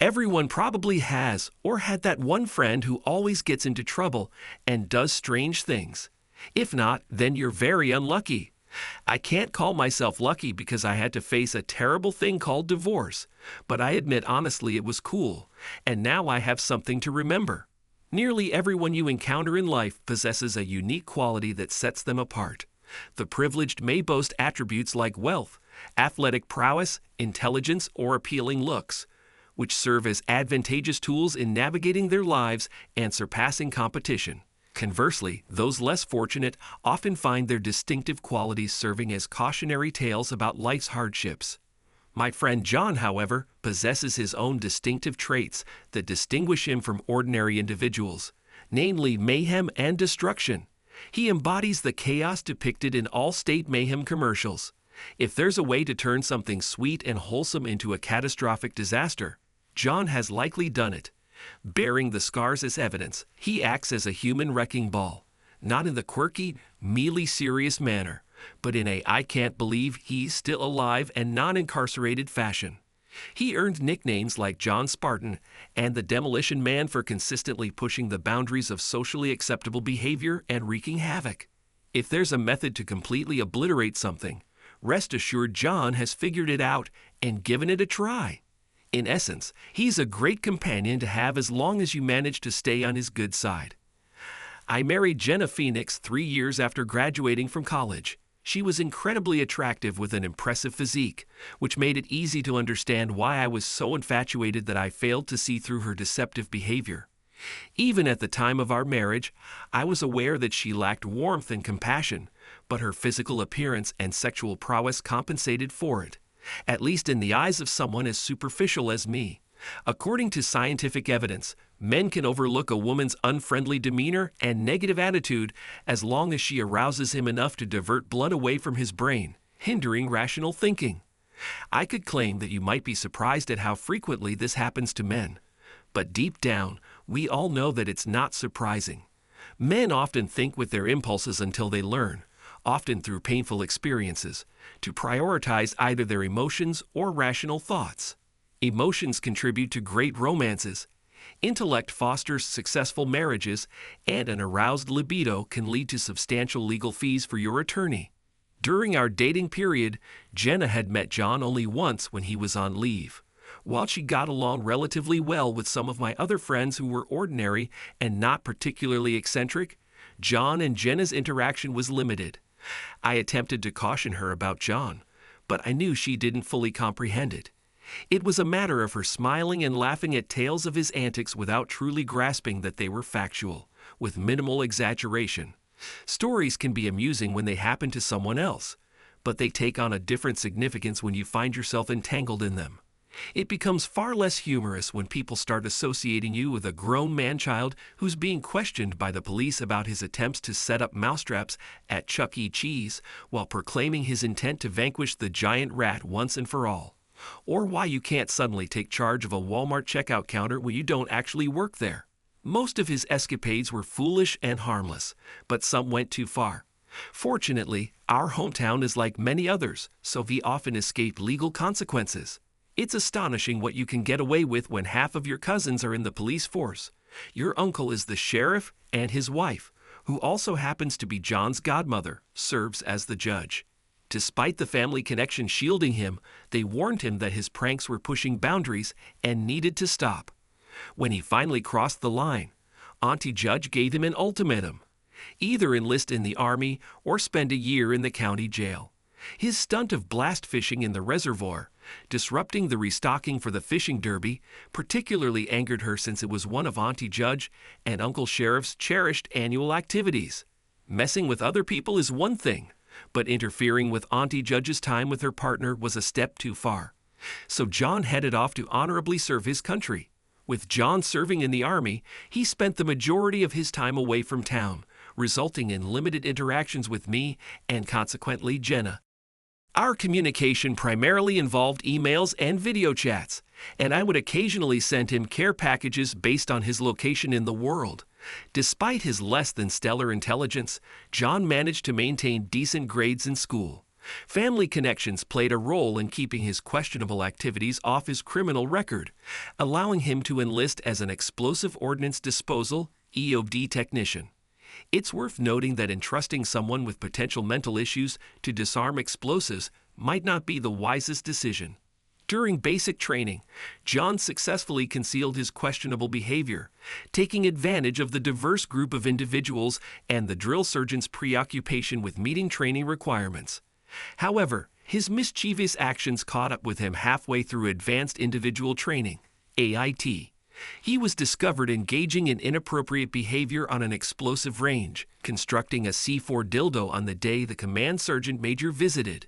Everyone probably has or had that one friend who always gets into trouble and does strange things. If not, then you're very unlucky. I can't call myself lucky because I had to face a terrible thing called divorce, but I admit honestly it was cool, and now I have something to remember. Nearly everyone you encounter in life possesses a unique quality that sets them apart. The privileged may boast attributes like wealth, athletic prowess, intelligence, or appealing looks, which serve as advantageous tools in navigating their lives and surpassing competition. Conversely, those less fortunate often find their distinctive qualities serving as cautionary tales about life's hardships. My friend John, however, possesses his own distinctive traits that distinguish him from ordinary individuals, namely mayhem and destruction. He embodies the chaos depicted in Allstate mayhem commercials. If there's a way to turn something sweet and wholesome into a catastrophic disaster, John has likely done it. Bearing the scars as evidence, he acts as a human wrecking ball, not in the quirky, mealy serious manner, but in a I can't believe he's still alive and non-incarcerated fashion. He earned nicknames like John Spartan and the Demolition Man for consistently pushing the boundaries of socially acceptable behavior and wreaking havoc. If there's a method to completely obliterate something, rest assured John has figured it out and given it a try. In essence, he's a great companion to have as long as you manage to stay on his good side. I married Jenna Phoenix 3 years after graduating from college. She was incredibly attractive with an impressive physique, which made it easy to understand why I was so infatuated that I failed to see through her deceptive behavior. Even at the time of our marriage, I was aware that she lacked warmth and compassion, but her physical appearance and sexual prowess compensated for it, at least in the eyes of someone as superficial as me. According to scientific evidence, men can overlook a woman's unfriendly demeanor and negative attitude as long as she arouses him enough to divert blood away from his brain, hindering rational thinking. I could claim that you might be surprised at how frequently this happens to men, but deep down, we all know that it's not surprising. Men often think with their impulses until they learn, often through painful experiences, to prioritize either their emotions or rational thoughts. Emotions contribute to great romances. Intellect fosters successful marriages, and an aroused libido can lead to substantial legal fees for your attorney. During our dating period, Jenna had met John only once when he was on leave. While she got along relatively well with some of my other friends who were ordinary and not particularly eccentric, John and Jenna's interaction was limited. I attempted to caution her about John, but I knew she didn't fully comprehend it. It was a matter of her smiling and laughing at tales of his antics without truly grasping that they were factual, with minimal exaggeration. Stories can be amusing when they happen to someone else, but they take on a different significance when you find yourself entangled in them. It becomes far less humorous when people start associating you with a grown man-child who's being questioned by the police about his attempts to set up mousetraps at Chuck E. Cheese while proclaiming his intent to vanquish the giant rat once and for all. Or why you can't suddenly take charge of a Walmart checkout counter when you don't actually work there. Most of his escapades were foolish and harmless, but some went too far. Fortunately, our hometown is like many others, so we often escape legal consequences. It's astonishing what you can get away with when half of your cousins are in the police force. Your uncle is the sheriff, and his wife, who also happens to be John's godmother, serves as the judge. Despite the family connection shielding him, they warned him that his pranks were pushing boundaries and needed to stop. When he finally crossed the line, Auntie Judge gave him an ultimatum: either enlist in the army or spend a year in the county jail. His stunt of blast fishing in the reservoir, disrupting the restocking for the fishing derby, particularly angered her since it was one of Auntie Judge and Uncle Sheriff's cherished annual activities. Messing with other people is one thing, but interfering with Auntie Judge's time with her partner was a step too far. So John headed off to honorably serve his country. With John serving in the army, he spent the majority of his time away from town, resulting in limited interactions with me and consequently Jenna. Our communication primarily involved emails and video chats, and I would occasionally send him care packages based on his location in the world. Despite his less than stellar intelligence, John managed to maintain decent grades in school. Family connections played a role in keeping his questionable activities off his criminal record, allowing him to enlist as an explosive ordnance disposal (EOD) technician. It's worth noting that entrusting someone with potential mental issues to disarm explosives might not be the wisest decision. During basic training, John successfully concealed his questionable behavior, taking advantage of the diverse group of individuals and the drill sergeant's preoccupation with meeting training requirements. However, his mischievous actions caught up with him halfway through Advanced Individual Training, AIT. He was discovered engaging in inappropriate behavior on an explosive range, constructing a C4 dildo on the day the command sergeant major visited.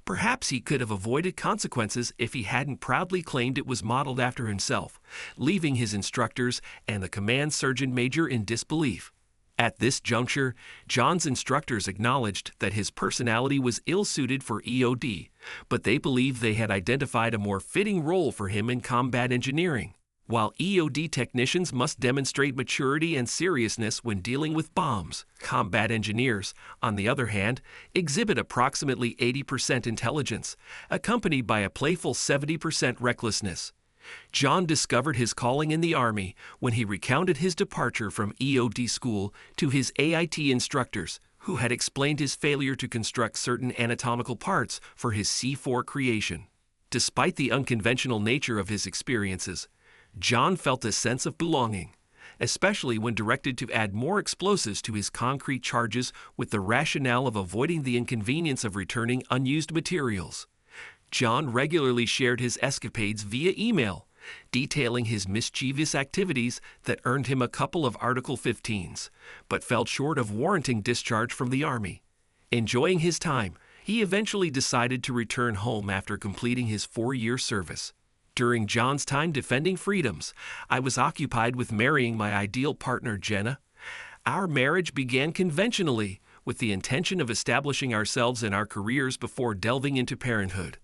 Perhaps he could have avoided consequences if he hadn't proudly claimed it was modeled after himself, leaving his instructors and the command sergeant major in disbelief. At this juncture, John's instructors acknowledged that his personality was ill-suited for EOD, but they believed they had identified a more fitting role for him in combat engineering. While EOD technicians must demonstrate maturity and seriousness when dealing with bombs, combat engineers, on the other hand, exhibit approximately 80% intelligence, accompanied by a playful 70% recklessness. John discovered his calling in the Army when he recounted his departure from EOD school to his AIT instructors, who had explained his failure to construct certain anatomical parts for his C4 creation. Despite the unconventional nature of his experiences, John felt a sense of belonging, especially when directed to add more explosives to his concrete charges with the rationale of avoiding the inconvenience of returning unused materials. John regularly shared his escapades via email, detailing his mischievous activities that earned him a couple of Article 15s, but fell short of warranting discharge from the Army. Enjoying his time, he eventually decided to return home after completing his 4-year service. During John's time defending freedoms, I was occupied with marrying my ideal partner, Jenna. Our marriage began conventionally, with the intention of establishing ourselves in our careers before delving into parenthood.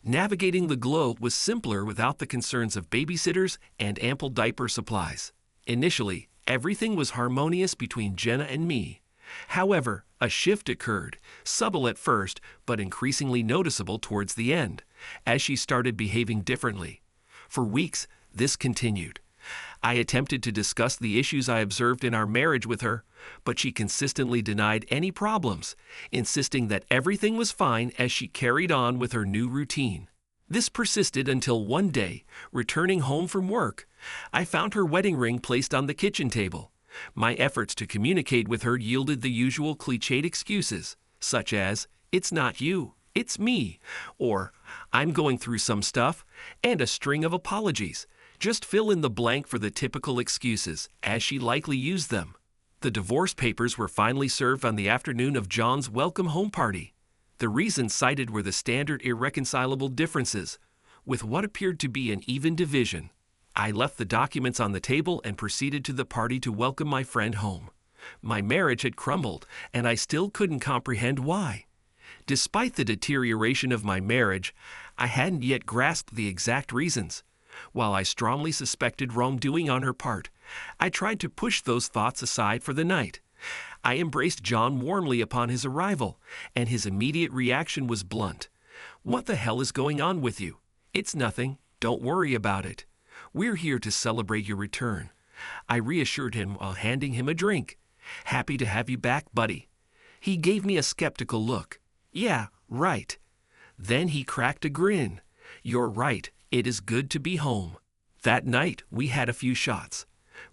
Navigating the globe was simpler without the concerns of babysitters and ample diaper supplies. Initially, everything was harmonious between Jenna and me. However, a shift occurred, subtle at first, but increasingly noticeable towards the end, as she started behaving differently. For weeks, this continued. I attempted to discuss the issues I observed in our marriage with her, but she consistently denied any problems, insisting that everything was fine as she carried on with her new routine. This persisted until one day, returning home from work, I found her wedding ring placed on the kitchen table. My efforts to communicate with her yielded the usual cliched excuses, such as, "It's not you, it's me," or "I'm going through some stuff," and a string of apologies. Just fill in the blank for the typical excuses, as she likely used them. The divorce papers were finally served on the afternoon of John's welcome home party. The reasons cited were the standard irreconcilable differences, with what appeared to be an even division. I left the documents on the table and proceeded to the party to welcome my friend home. My marriage had crumbled, and I still couldn't comprehend why. Despite the deterioration of my marriage, I hadn't yet grasped the exact reasons. While I strongly suspected wrongdoing on her part, I tried to push those thoughts aside for the night. I embraced John warmly upon his arrival, and his immediate reaction was blunt. "What the hell is going on with you? It's nothing. Don't worry about it. We're here to celebrate your return." I reassured him while handing him a drink. "Happy to have you back, buddy." He gave me a skeptical look. "Yeah, right." Then he cracked a grin. "You're right. It is good to be home." That night, we had a few shots.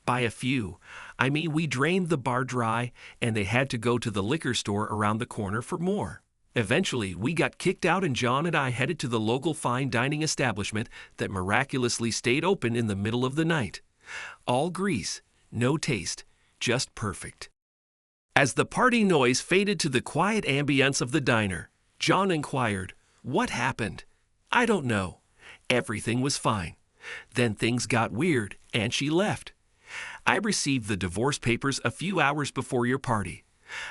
By a few, I mean we drained the bar dry, and they had to go to the liquor store around the corner for more. Eventually, we got kicked out and John and I headed to the local fine dining establishment that miraculously stayed open in the middle of the night. All grease, no taste, just perfect. As the party noise faded to the quiet ambience of the diner, John inquired, "What happened?" "I don't know. Everything was fine. Then things got weird, and she left. I received the divorce papers a few hours before your party.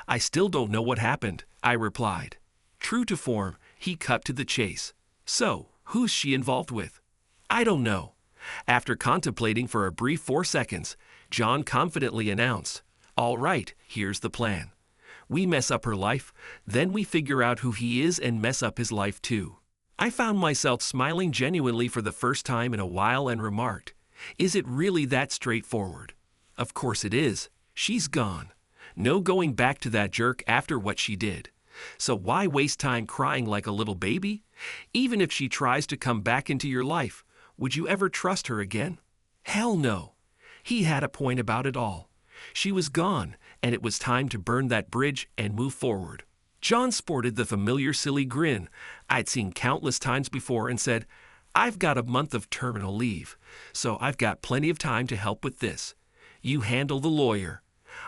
I still don't know what happened," I replied. True to form, he cut to the chase. "So, who's she involved with?" "I don't know." After contemplating for a brief 4 seconds, John confidently announced, "All right, here's the plan. We mess up her life, then we figure out who he is and mess up his life too. I found myself smiling genuinely for the first time in a while and remarked, "Is it really that straightforward?" Of course it is. She's gone. No going back to that jerk after what she did. So why waste time crying like a little baby? Even if she tries to come back into your life, would you ever trust her again? Hell no. He had a point about it all. She was gone, and it was time to burn that bridge and move forward. John sported the familiar silly grin I'd seen countless times before and said, "I've got a month of terminal leave, so I've got plenty of time to help with this. You handle the lawyer.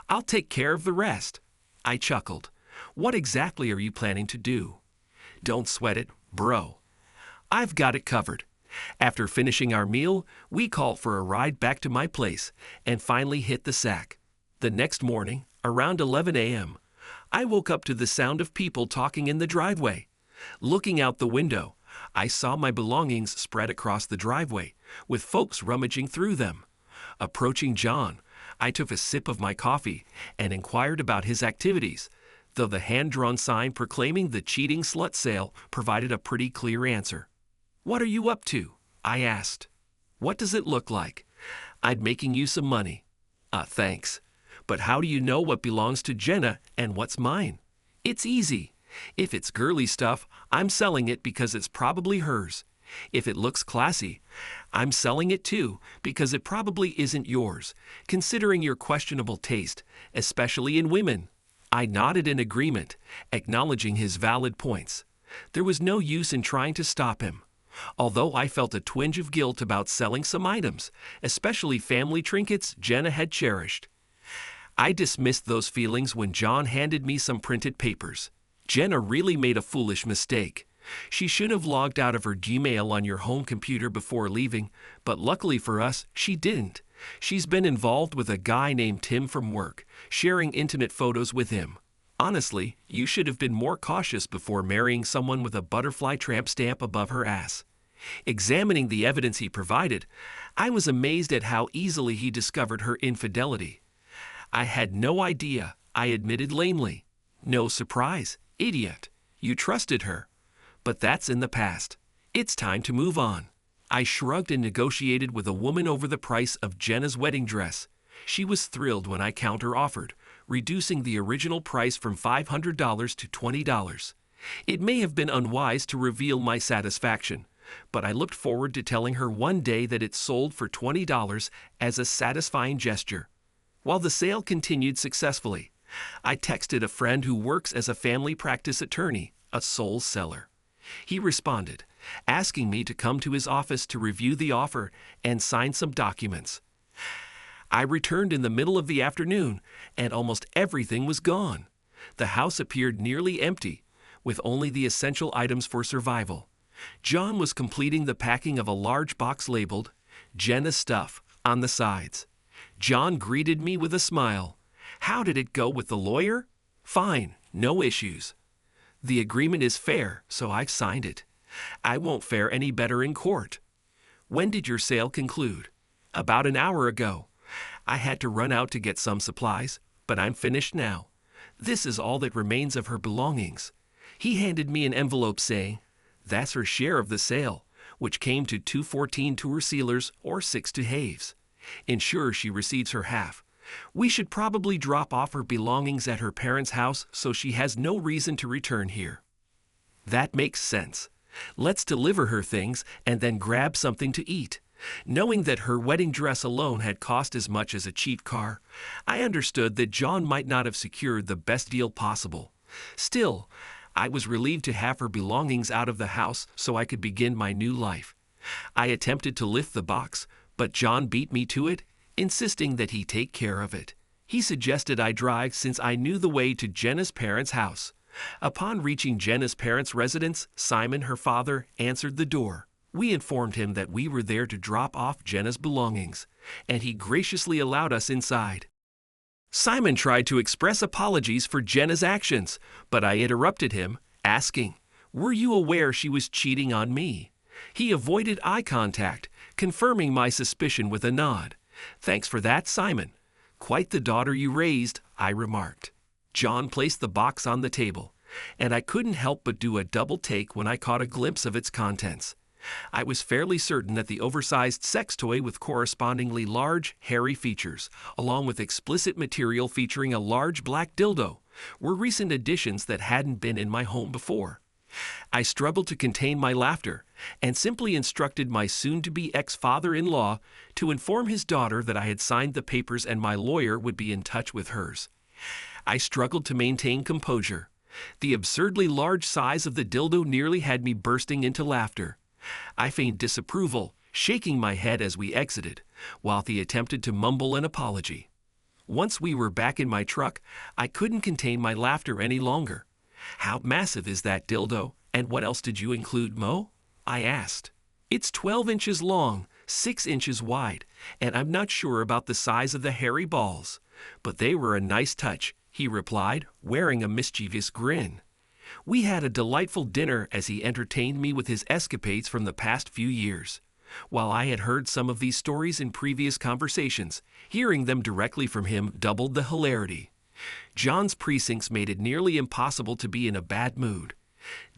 I'll take care of the rest." I chuckled. "What exactly are you planning to do?" "Don't sweat it, bro. I've got it covered." After finishing our meal, we called for a ride back to my place and finally hit the sack. The next morning, around 11 a.m., I woke up to the sound of people talking in the driveway. Looking out the window, I saw my belongings spread across the driveway, with folks rummaging through them. Approaching John, I took a sip of my coffee and inquired about his activities, though the hand-drawn sign proclaiming the cheating slut sale provided a pretty clear answer. "What are you up to?" I asked. "What does it look like?" "I'd making you some money." Thanks. But how do you know what belongs to Jenna and what's mine?" "It's easy. If it's girly stuff, I'm selling it because it's probably hers. If it looks classy, I'm selling it too because it probably isn't yours, considering your questionable taste, especially in women." I nodded in agreement, acknowledging his valid points. There was no use in trying to stop him. Although I felt a twinge of guilt about selling some items, especially family trinkets Jenna had cherished. I dismissed those feelings when John handed me some printed papers. "Jenna really made a foolish mistake. She should have logged out of her Gmail on your home computer before leaving, but luckily for us, she didn't. She's been involved with a guy named Tim from work, sharing intimate photos with him. Honestly, you should have been more cautious before marrying someone with a butterfly tramp stamp above her ass." Examining the evidence he provided, I was amazed at how easily he discovered her infidelity. "I had no idea," I admitted lamely. "No surprise, idiot. You trusted her. But that's in the past. It's time to move on." I shrugged and negotiated with a woman over the price of Jenna's wedding dress. She was thrilled when I counter-offered, reducing the original price from $500 to $20. It may have been unwise to reveal my satisfaction, but I looked forward to telling her one day that it sold for $20 as a satisfying gesture. While the sale continued successfully, I texted a friend who works as a family practice attorney, a sole seller. He responded, asking me to come to his office to review the offer and sign some documents. I returned in the middle of the afternoon, and almost everything was gone. The house appeared nearly empty, with only the essential items for survival. John was completing the packing of a large box labeled, "Jenna's Stuff," on the sides. John greeted me with a smile. "How did it go with the lawyer?" "Fine, no issues. The agreement is fair, so I've signed it. I won't fare any better in court." "When did your sale conclude?" "About an hour ago. I had to run out to get some supplies, but I'm finished now. This is all that remains of her belongings." He handed me an envelope saying, "That's her share of the sale, which came to 214 to her sealers or 6 to Haves. Ensure she receives her half. We should probably drop off her belongings at her parents' house so she has no reason to return here." "That makes sense. Let's deliver her things and then grab something to eat." Knowing that her wedding dress alone had cost as much as a cheap car, I understood that John might not have secured the best deal possible. Still, I was relieved to have her belongings out of the house so I could begin my new life. I attempted to lift the box, but John beat me to it, insisting that he take care of it. He suggested I drive since I knew the way to Jenna's parents' house. Upon reaching Jenna's parents' residence, Simon, her father, answered the door. We informed him that we were there to drop off Jenna's belongings, and he graciously allowed us inside. Simon tried to express apologies for Jenna's actions, but I interrupted him, asking, "Were you aware she was cheating on me?" He avoided eye contact, confirming my suspicion with a nod. "Thanks for that, Simon. Quite the daughter you raised," I remarked. John placed the box on the table, and I couldn't help but do a double take when I caught a glimpse of its contents. I was fairly certain that the oversized sex toy with correspondingly large, hairy features, along with explicit material featuring a large black dildo, were recent additions that hadn't been in my home before. I struggled to contain my laughter and simply instructed my soon-to-be ex-father-in-law to inform his daughter that I had signed the papers and my lawyer would be in touch with hers. I struggled to maintain composure. The absurdly large size of the dildo nearly had me bursting into laughter. I feigned disapproval, shaking my head as we exited, while he attempted to mumble an apology. Once we were back in my truck, I couldn't contain my laughter any longer. "How massive is that dildo, and what else did you include, Mo?" I asked. "It's 12 inches long, 6 inches wide, and I'm not sure about the size of the hairy balls. But they were a nice touch," he replied, wearing a mischievous grin. We had a delightful dinner as he entertained me with his escapades from the past few years. While I had heard some of these stories in previous conversations, hearing them directly from him doubled the hilarity. John's precincts made it nearly impossible to be in a bad mood.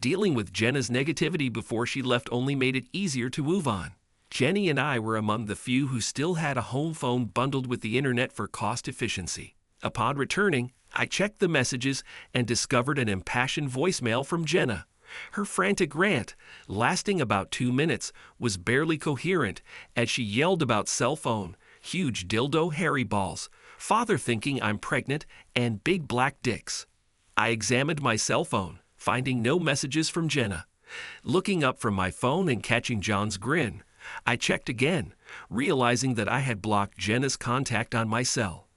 Dealing with Jenna's negativity before she left only made it easier to move on. Jenny and I were among the few who still had a home phone bundled with the internet for cost efficiency. Upon returning, I checked the messages and discovered an impassioned voicemail from Jenna. Her frantic rant, lasting about 2 minutes, was barely coherent as she yelled about cell phone, huge dildo hairy balls, father thinking I'm pregnant, and big black dicks. I examined my cell phone, finding no messages from Jenna. Looking up from my phone and catching John's grin, I checked again, realizing that I had blocked Jenna's contact on my cell.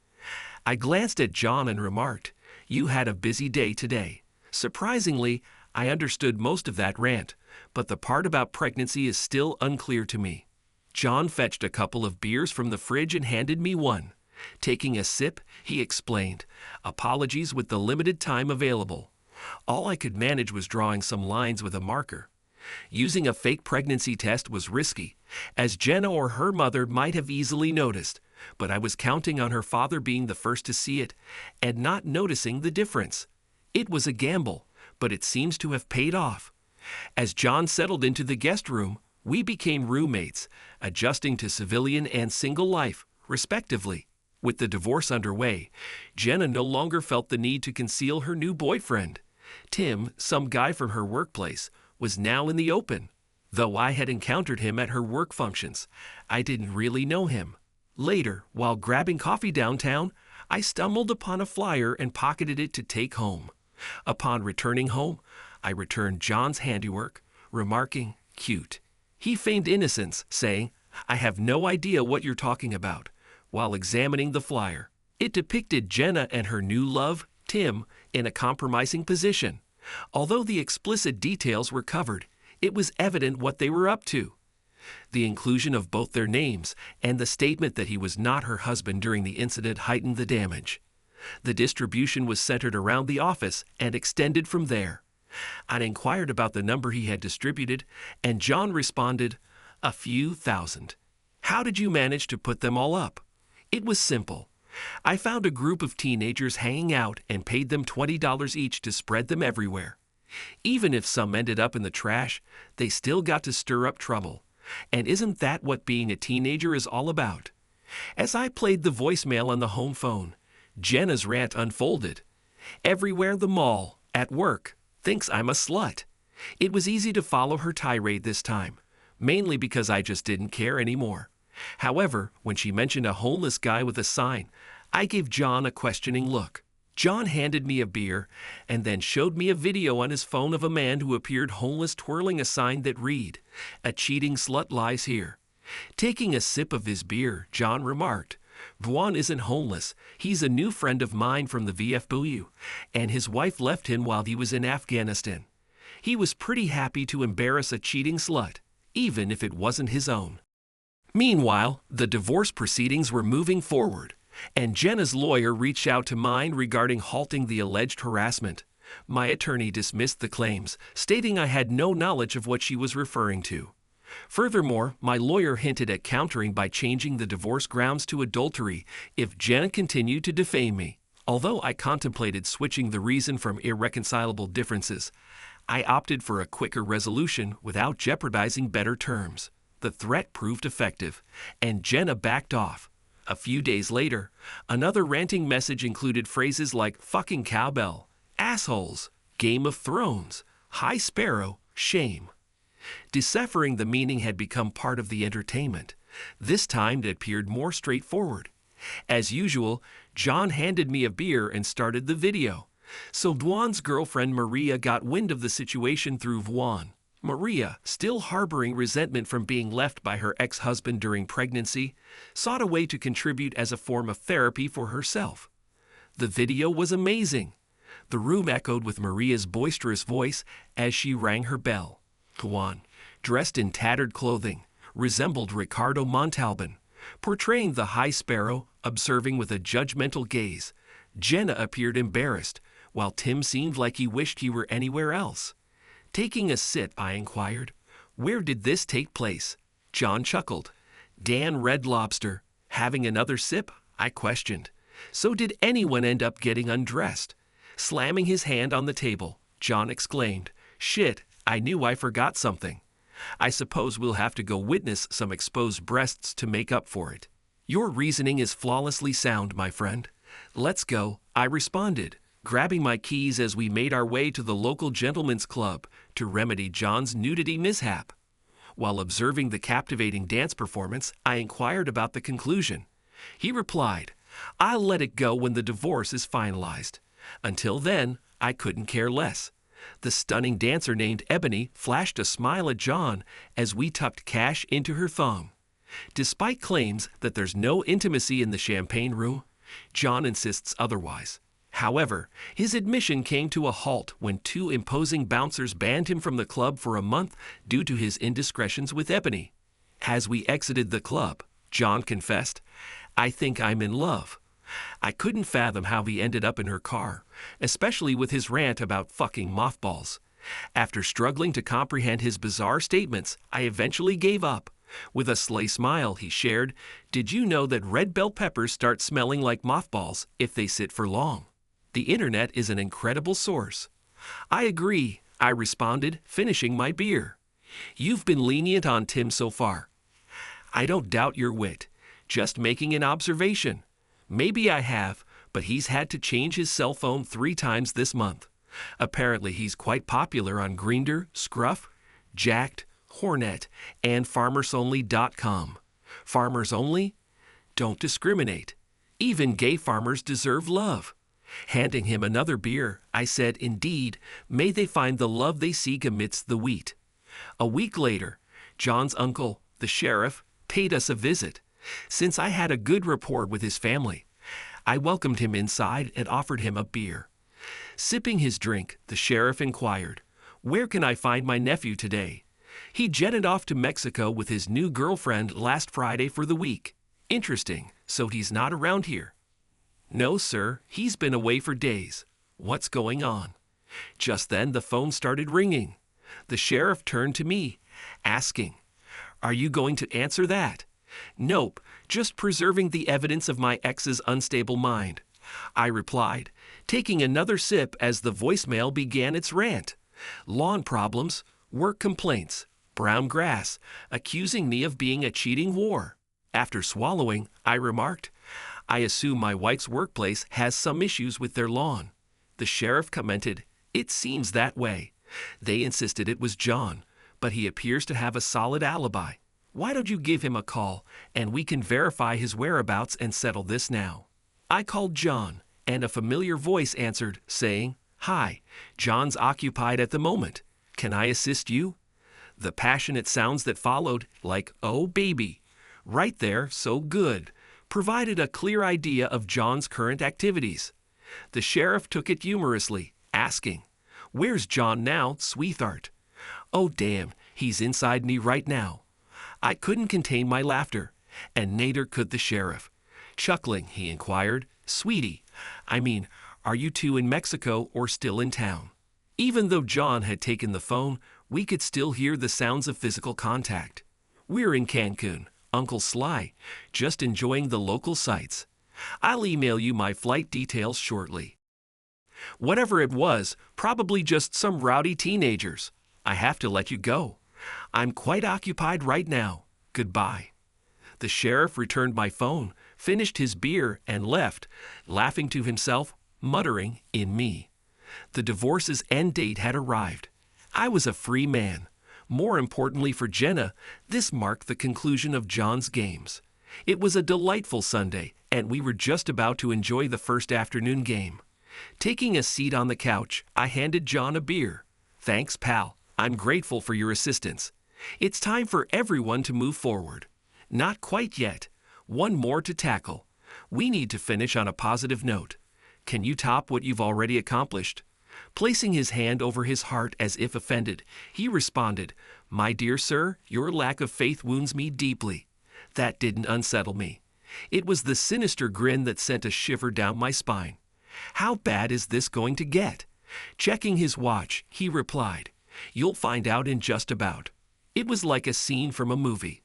I glanced at John and remarked, "You had a busy day today." Surprisingly, I understood most of that rant, but the part about pregnancy is still unclear to me. John fetched a couple of beers from the fridge and handed me one. Taking a sip, he explained, "Apologies with the limited time available. All I could manage was drawing some lines with a marker. Using a fake pregnancy test was risky, as Jenna or her mother might have easily noticed, but I was counting on her father being the first to see it and not noticing the difference. It was a gamble, but it seems to have paid off." As John settled into the guest room, we became roommates, adjusting to civilian and single life, respectively. With the divorce underway, Jenna no longer felt the need to conceal her new boyfriend. Tim, some guy from her workplace, was now in the open. Though I had encountered him at her work functions, I didn't really know him. Later, while grabbing coffee downtown, I stumbled upon a flyer and pocketed it to take home. Upon returning home, I returned John's handiwork, remarking, "Cute." He feigned innocence, saying, "I have no idea what you're talking about," while examining the flyer. It depicted Jenna and her new love, Tim, in a compromising position. Although the explicit details were covered, it was evident what they were up to. The inclusion of both their names and the statement that he was not her husband during the incident heightened the damage. The distribution was centered around the office and extended from there. I inquired about the number he had distributed, and John responded, "A few thousand." "How did you manage to put them all up?" "It was simple. I found a group of teenagers hanging out and paid them $20 each to spread them everywhere. Even if some ended up in the trash, they still got to stir up trouble. And isn't that what being a teenager is all about?" As I played the voicemail on the home phone, Jenna's rant unfolded. "Everywhere the mall, at work, thinks I'm a slut." It was easy to follow her tirade this time, mainly because I just didn't care anymore. However, when she mentioned a homeless guy with a sign, I gave John a questioning look. John handed me a beer and then showed me a video on his phone of a man who appeared homeless twirling a sign that read, "A cheating slut lies here." Taking a sip of his beer, John remarked, "Vaughn isn't homeless. He's a new friend of mine from the VFW, and his wife left him while he was in Afghanistan. He was pretty happy to embarrass a cheating slut, even if it wasn't his own." Meanwhile, the divorce proceedings were moving forward, and Jenna's lawyer reached out to mine regarding halting the alleged harassment. My attorney dismissed the claims, stating I had no knowledge of what she was referring to. Furthermore, my lawyer hinted at countering by changing the divorce grounds to adultery if Jenna continued to defame me. Although I contemplated switching the reason from irreconcilable differences, I opted for a quicker resolution without jeopardizing better terms. The threat proved effective, and Jenna backed off. A few days later, another ranting message included phrases like fucking cowbell, assholes, Game of Thrones, High Sparrow, shame. Deciphering the meaning had become part of the entertainment. This time it appeared more straightforward. As usual, John handed me a beer and started the video. So Dwan's girlfriend Maria got wind of the situation through Dwan. Maria, still harboring resentment from being left by her ex-husband during pregnancy, sought a way to contribute as a form of therapy for herself. The video was amazing. The room echoed with Maria's boisterous voice as she rang her bell. Dwan, dressed in tattered clothing, resembled Ricardo Montalban, portraying the High Sparrow, observing with a judgmental gaze. Jenna appeared embarrassed, while Tim seemed like he wished he were anywhere else. Taking a sip, I inquired, "Where did this take place?" John chuckled. "Dan Red Lobster." Having another sip, I questioned, "So did anyone end up getting undressed?" Slamming his hand on the table, John exclaimed, "Shit, I knew I forgot something. I suppose we'll have to go witness some exposed breasts to make up for it." "Your reasoning is flawlessly sound, my friend. Let's go," I responded, grabbing my keys as we made our way to the local gentlemen's club to remedy John's nudity mishap. While observing the captivating dance performance, I inquired about the conclusion. He replied, "I'll let it go when the divorce is finalized. Until then, I couldn't care less." The stunning dancer named Ebony flashed a smile at John as we tucked cash into her thong. Despite claims that there's no intimacy in the champagne room, John insists otherwise. However, his admission came to a halt when two imposing bouncers banned him from the club for a month due to his indiscretions with Ebony. As we exited the club, John confessed, "I think I'm in love." I couldn't fathom how he ended up in her car, especially with his rant about fucking mothballs. After struggling to comprehend his bizarre statements, I eventually gave up. With a sly smile, he shared, "Did you know that red bell peppers start smelling like mothballs if they sit for long? The internet is an incredible source." "I agree," I responded, finishing my beer. "You've been lenient on Tim so far." "I don't doubt your wit. Just making an observation. Maybe I have, but he's had to change his cell phone 3 times this month. Apparently he's quite popular on Grindr, Scruff, Jacked, Hornet, and FarmersOnly.com. Farmers only? Don't discriminate. Even gay farmers deserve love." Handing him another beer, I said, "Indeed, may they find the love they seek amidst the wheat." A week later, John's uncle, the sheriff, paid us a visit. Since I had a good rapport with his family, I welcomed him inside and offered him a beer. Sipping his drink, the sheriff inquired, "Where can I find my nephew today?" "He jetted off to Mexico with his new girlfriend last Friday for the week." "Interesting, so he's not around here?" "No, sir, he's been away for days." "What's going on?" Just then the phone started ringing. The sheriff turned to me, asking, "Are you going to answer that?" "Nope, just preserving the evidence of my ex's unstable mind," I replied, taking another sip as the voicemail began its rant. Lawn problems, work complaints, brown grass, accusing me of being a cheating whore. After swallowing, I remarked, "I assume my wife's workplace has some issues with their lawn." The sheriff commented, "It seems that way. They insisted it was John, but he appears to have a solid alibi. Why don't you give him a call, and we can verify his whereabouts and settle this now?" I called John, and a familiar voice answered, saying, "Hi, John's occupied at the moment. Can I assist you?" The passionate sounds that followed, like, "Oh baby," right there, so good, provided a clear idea of John's current activities. The sheriff took it humorously, asking, "Where's John now, sweetheart?" "Oh damn, he's inside me right now." I couldn't contain my laughter, and neither could the sheriff. Chuckling, he inquired, "Sweetie, are you two in Mexico or still in town?" Even though John had taken the phone, we could still hear the sounds of physical contact. "We're in Cancun, Uncle Sly, just enjoying the local sights." I'll email you my flight details shortly. Whatever it was, probably just some rowdy teenagers. I have to let you go. I'm quite occupied right now. Goodbye. The sheriff returned my phone, finished his beer, and left, laughing to himself, muttering in me. The divorce's end date had arrived. I was a free man. More importantly for Jenna, this marked the conclusion of John's games. It was a delightful Sunday, and we were just about to enjoy the first afternoon game. Taking a seat on the couch, I handed John a beer. Thanks, pal. I'm grateful for your assistance. It's time for everyone to move forward. Not quite yet. One more to tackle. We need to finish on a positive note. Can you top what you've already accomplished? Placing his hand over his heart as if offended, he responded, "My dear sir, your lack of faith wounds me deeply." That didn't unsettle me. It was the sinister grin that sent a shiver down my spine. How bad is this going to get? Checking his watch, he replied, "You'll find out in just about." It was like a scene from a movie.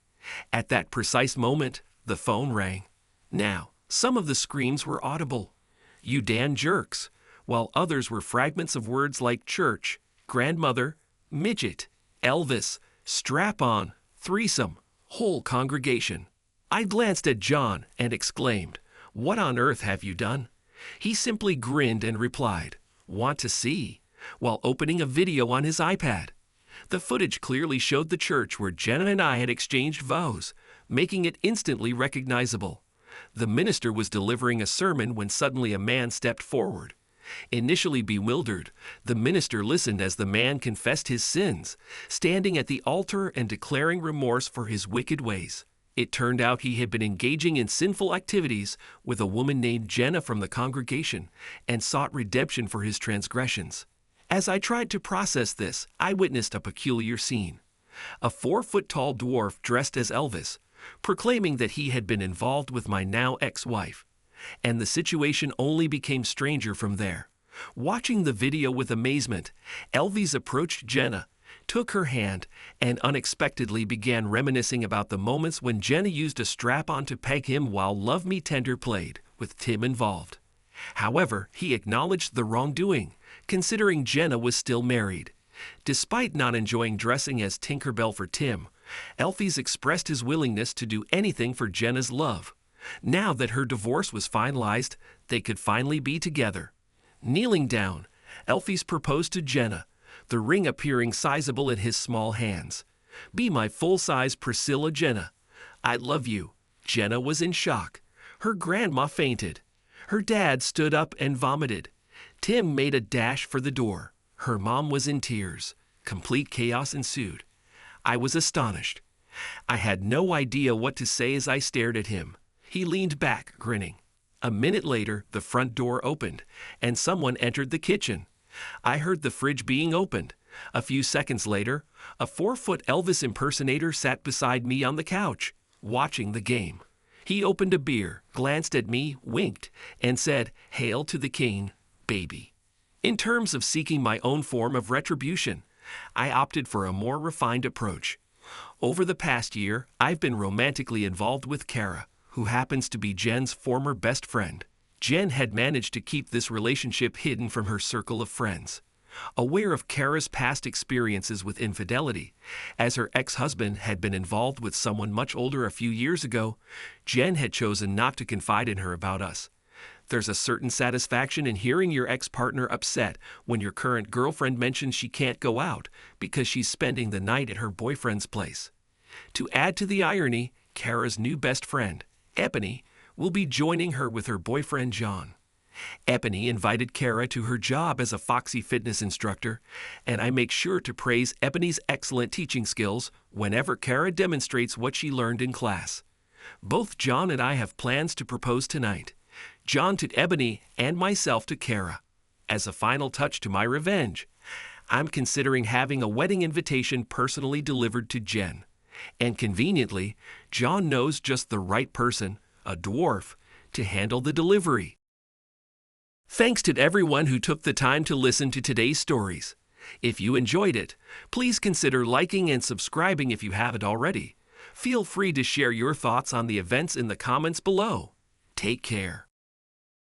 At that precise moment, the phone rang. Now, some of the screams were audible. "You damn jerks," while others were fragments of words like church, grandmother, midget, Elvis, strap-on, threesome, whole congregation. I glanced at John and exclaimed, "What on earth have you done?" He simply grinned and replied, "Want to see?" while opening a video on his iPad. The footage clearly showed the church where Jenna and I had exchanged vows, making it instantly recognizable. The minister was delivering a sermon when suddenly a man stepped forward. Initially bewildered, the minister listened as the man confessed his sins, standing at the altar and declaring remorse for his wicked ways. It turned out he had been engaging in sinful activities with a woman named Jenna from the congregation and sought redemption for his transgressions. As I tried to process this, I witnessed a peculiar scene. A 4-foot-tall dwarf dressed as Elvis, proclaiming that he had been involved with my now ex-wife. And the situation only became stranger from there. Watching the video with amazement, Elvis approached Jenna, took her hand, and unexpectedly began reminiscing about the moments when Jenna used a strap-on to peg him while Love Me Tender played, with Tim involved. However, he acknowledged the wrongdoing, considering Jenna was still married. Despite not enjoying dressing as Tinkerbell for Tim, Elvis expressed his willingness to do anything for Jenna's love. Now that her divorce was finalized, they could finally be together. Kneeling down, Elvis proposed to Jenna, the ring appearing sizable in his small hands. "Be my full-size Priscilla Jenna. I love you." Jenna was in shock. Her grandma fainted. Her dad stood up and vomited. Tim made a dash for the door. Her mom was in tears. Complete chaos ensued. I was astonished. I had no idea what to say as I stared at him. He leaned back, grinning. A minute later, the front door opened, and someone entered the kitchen. I heard the fridge being opened. A few seconds later, a 4-foot Elvis impersonator sat beside me on the couch, watching the game. He opened a beer, glanced at me, winked, and said, "Hail to the king, baby." In terms of seeking my own form of retribution, I opted for a more refined approach. Over the past year, I've been romantically involved with Kara, who happens to be Jen's former best friend. Jen had managed to keep this relationship hidden from her circle of friends. Aware of Kara's past experiences with infidelity, as her ex-husband had been involved with someone much older a few years ago, Jen had chosen not to confide in her about us. There's a certain satisfaction in hearing your ex-partner upset when your current girlfriend mentions she can't go out because she's spending the night at her boyfriend's place. To add to the irony, Kara's new best friend, Ebony, will be joining her with her boyfriend John. Ebony invited Kara to her job as a Foxy fitness instructor, and I make sure to praise Ebony's excellent teaching skills whenever Kara demonstrates what she learned in class. Both John and I have plans to propose tonight. John to Ebony and myself to Kara. As a final touch to my revenge, I'm considering having a wedding invitation personally delivered to Jen. And conveniently, John knows just the right person, a dwarf, to handle the delivery. Thanks to everyone who took the time to listen to today's stories. If you enjoyed it, please consider liking and subscribing if you haven't already. Feel free to share your thoughts on the events in the comments below. Take care.